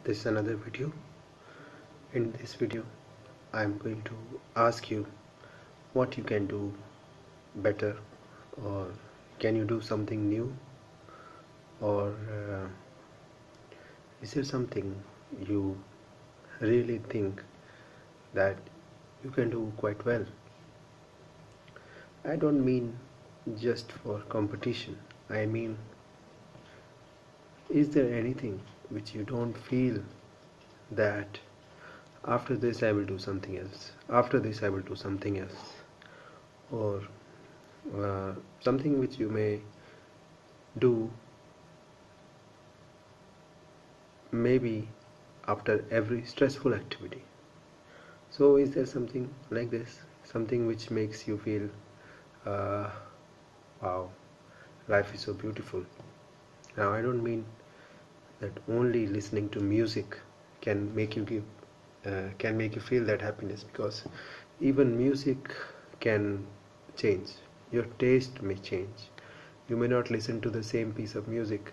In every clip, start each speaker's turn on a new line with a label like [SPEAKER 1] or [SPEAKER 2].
[SPEAKER 1] This is another video. In this video I am going to ask you what you can do better, or can you do something new, or is there something you really think that you can do quite well. I don't mean just for competition. I mean, is there anything which you don't feel that after this I will do something else, after this I will do something else, or something which you may do maybe after every stressful activity? So is there something like this, something which makes you feel wow, life is so beautiful? Now I don't mean that only listening to music can make you feel that happiness, because even music can change. Your taste may change. You may not listen to the same piece of music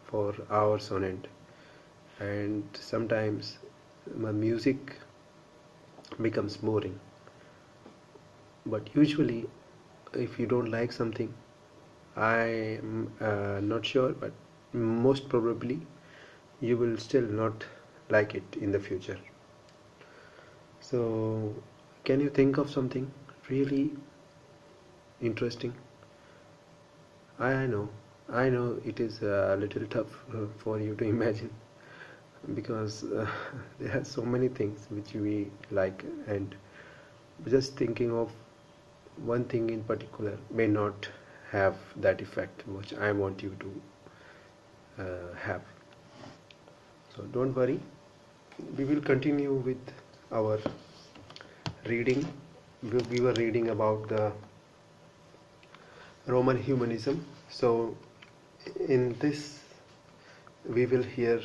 [SPEAKER 1] for hours on end, and sometimes music becomes boring. But usually if you don't like something, I am not sure, but most probably you will still not like it in the future. So can you think of something really interesting? I know it is a little tough for you to imagine, because there are so many things which we like, and just thinking of one thing in particular may not have that effect which I want you to have. So don't worry, we will continue with our reading. We were reading about the Roman humanism. So in this we will hear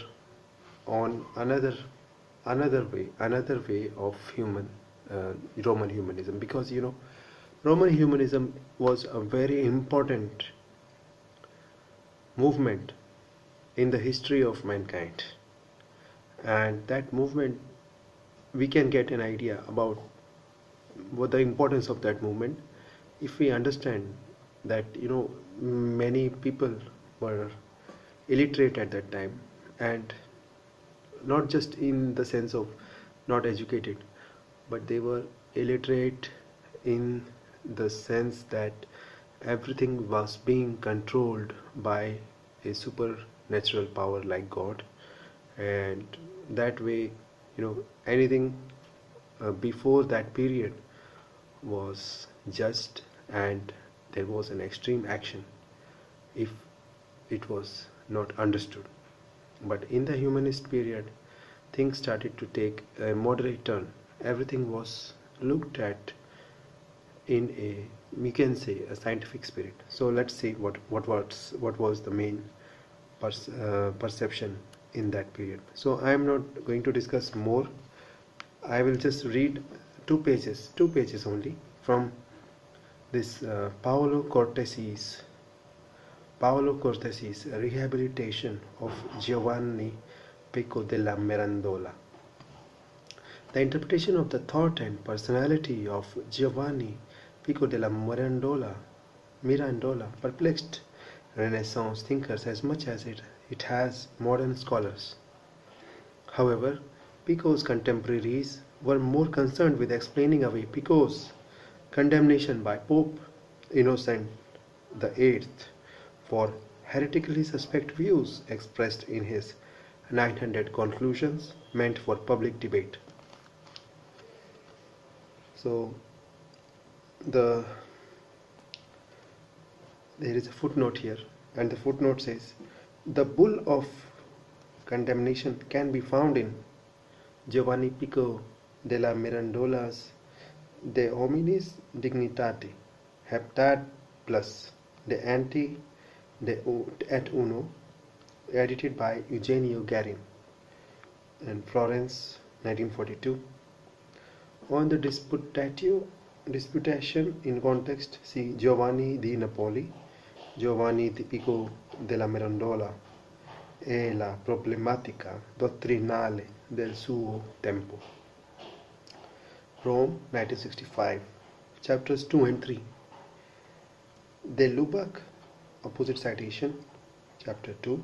[SPEAKER 1] on another way of Roman humanism, because Roman humanism was a very important movement in the history of mankind, and that movement, we can get an idea about what the importance of that movement if we understand that many people were illiterate at that time, and not just in the sense of not educated, but they were illiterate in the sense that everything was being controlled by a supernatural power like God, and that way anything before that period was just, and there was an extreme action if it was not understood. But in the humanist period, things started to take a moderate turn. Everything was looked at in a, we can say, a scientific spirit. So let's see what was the main perception in that period. So I am not going to discuss more. I will just read two pages only from this Paolo Cortesi's rehabilitation of Giovanni Pico della Mirandola. The interpretation of the thought and personality of Giovanni Pico della Mirandola perplexed Renaissance thinkers as much as it has modern scholars. However, Pico's contemporaries were more concerned with explaining away Pico's condemnation by Pope Innocent VIII for heretically suspect views expressed in his 900 conclusions meant for public debate. So there is a footnote here, and the footnote says, the bull of condemnation can be found in Giovanni Pico della Mirandola's De Hominis Dignitate, Heptad Plus, De Ante et Uno, edited by Eugenio Garin, in Florence, 1942. On the disputation in context, see Giovanni di Napoli, Giovanni di Pico della Mirandola, e la problematica dottrinale del suo tempo. Rome, 1965, chapters 2 and 3. De Lubac, opposite citation, chapter 2.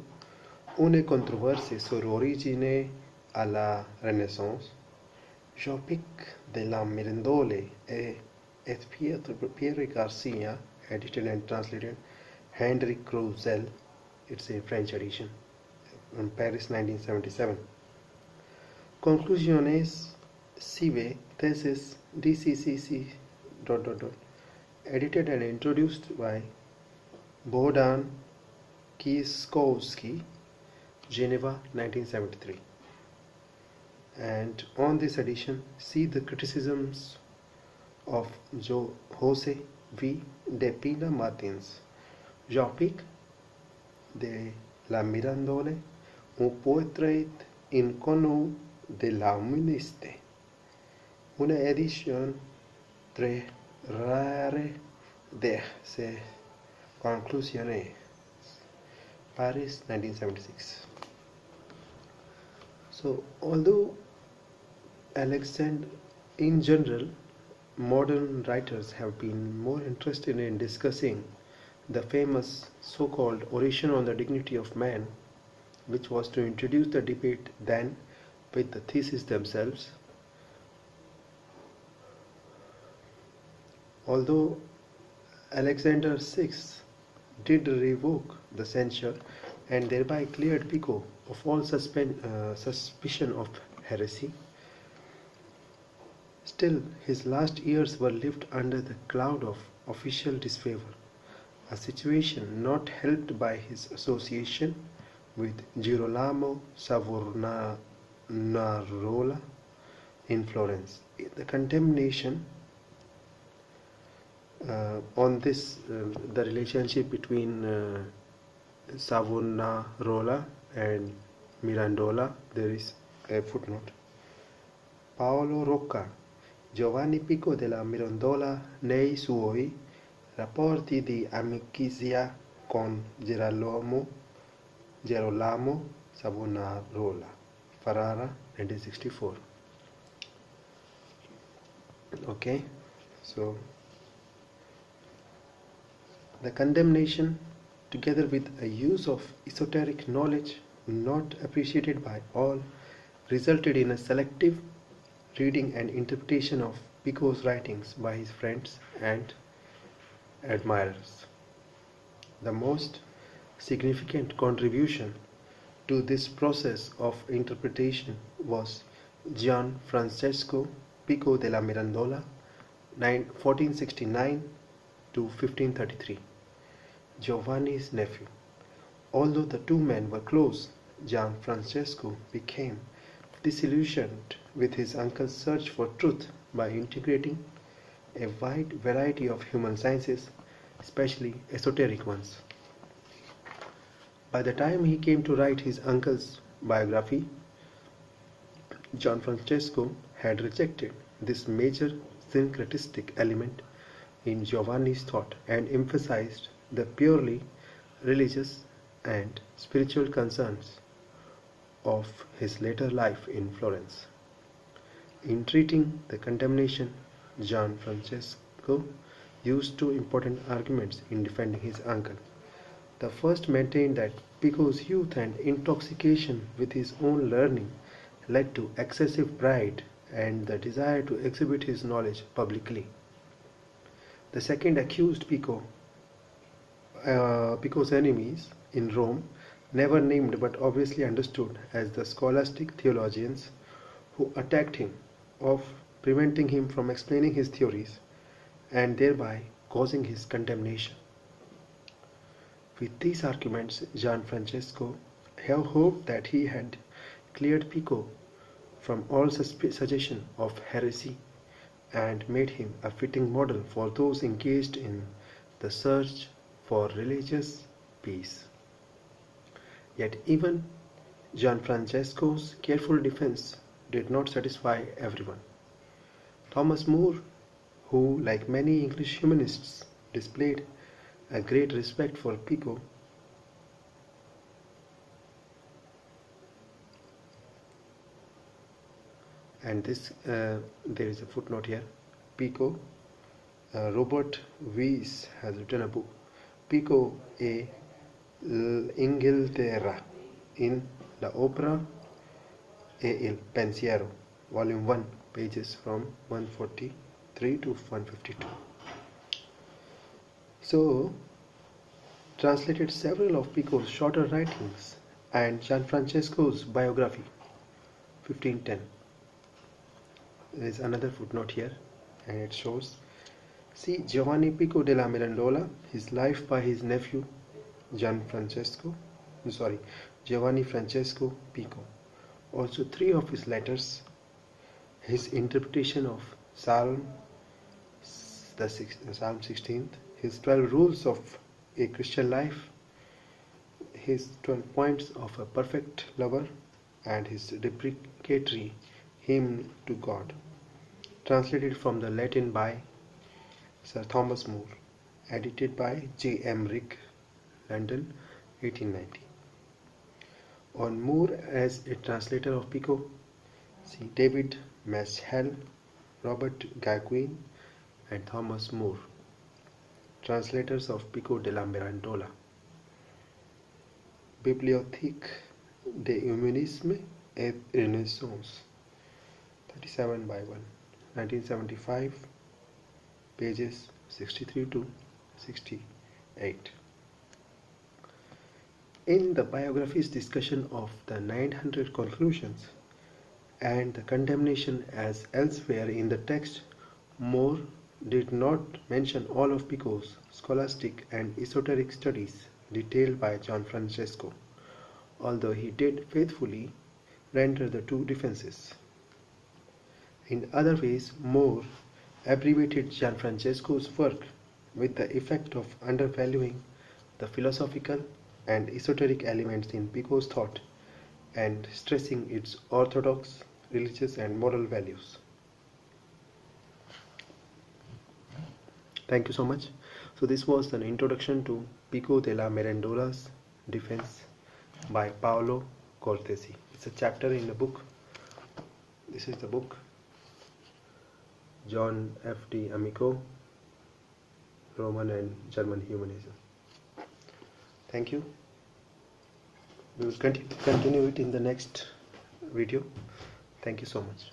[SPEAKER 1] Une controversie sur l'origine à la Renaissance. Jopic de la Mirandola et Pierre Garcia, edited and translated. Henry Crouzel, it's a French edition, from Paris, 1977. Conclusiones Sive Thesis DCCC ... edited and introduced by Bohdan Kieskowski, Geneva, 1973. And on this edition, see the criticisms of José V. de Pina Martins. Jopic de la Mirandola, un portrait inconnu de la humaniste. Una edición très rare de ses conclusions. Paris, 1976. So, although Alexander, in general, modern writers have been more interested in discussing the famous so-called Oration on the Dignity of Man, which was to introduce the debate than with the theses themselves. Although Alexander VI did revoke the censure and thereby cleared Pico of all suspicion of heresy, still his last years were lived under the cloud of official disfavor, a situation not helped by his association with Girolamo Savonarola in Florence. The condemnation on this, the relationship between Savonarola and Mirandola, there is a footnote. Paolo Rocca, Giovanni Pico della Mirandola nei suoi rapporti di amicizia con Girolamo Savonarola, Ferrara, 1964. Okay, so the condemnation, together with a use of esoteric knowledge not appreciated by all, resulted in a selective reading and interpretation of Pico's writings by his friends and admirers. The most significant contribution to this process of interpretation was Gian Francesco Pico della Mirandola, 1469 to 1533, Giovanni's nephew. Although the two men were close, Gian Francesco became disillusioned with his uncle's search for truth by integrating a wide variety of human sciences, especially esoteric ones. By the time he came to write his uncle's biography, Gian Francesco had rejected this major syncretistic element in Giovanni's thought and emphasized the purely religious and spiritual concerns of his later life in Florence. In treating the condemnation, Gian Francesco used two important arguments in defending his uncle. The first maintained that Pico's youth and intoxication with his own learning led to excessive pride and the desire to exhibit his knowledge publicly. The second accused Pico's enemies in Rome, never named but obviously understood as the scholastic theologians who attacked him, of preventing him from explaining his theories and thereby causing his condemnation. With these arguments, Gian Francesco hoped that he had cleared Pico from all suggestion of heresy and made him a fitting model for those engaged in the search for religious peace. Yet even Gian Francesco's careful defense did not satisfy everyone. Thomas More, who, like many English humanists, displayed a great respect for Pico, And this there is a footnote here. Pico, Robert Weiss has written a book, Pico e l'Inghilterra in la opera e il pensiero, volume 1, pages from 143 to 152. So, translated several of Pico's shorter writings and Gianfrancesco's biography, 1510. There is another footnote here, and it shows, see Giovanni Pico della Mirandola, his life by his nephew Giovanni Francesco Pico. Also 3 of his letters, his interpretation of Psalm 16th, his 12 rules of a Christian life, his 12 points of a perfect lover, and his deprecatory hymn to God, translated from the Latin by Sir Thomas More, edited by J. M. Rick, London, 1890. On Moore as a translator of Pico, see David Maschel, Robert Gaguin, and Thomas More, translators of Pico della Mirandola. Bibliothèque de Humanisme et Renaissance, 37 by 1, 1975, pages 63 to 68. In the biography's discussion of the 900 conclusions and the condemnation as elsewhere in the text, More did not mention all of Pico's scholastic and esoteric studies detailed by Gianfrancesco, although he did faithfully render the 2 defenses. In other ways, More abbreviated Gianfrancesco's work with the effect of undervaluing the philosophical and esoteric elements in Pico's thought and stressing its orthodox, religious and moral values. Thank you so much. So this was an introduction to Pico della Mirandola's defense by Paolo Cortesi. It's a chapter in the book. This is the book, John F.D. Amico, Roman and German Humanism. Thank you. We will continue it in the next video. Thank you so much.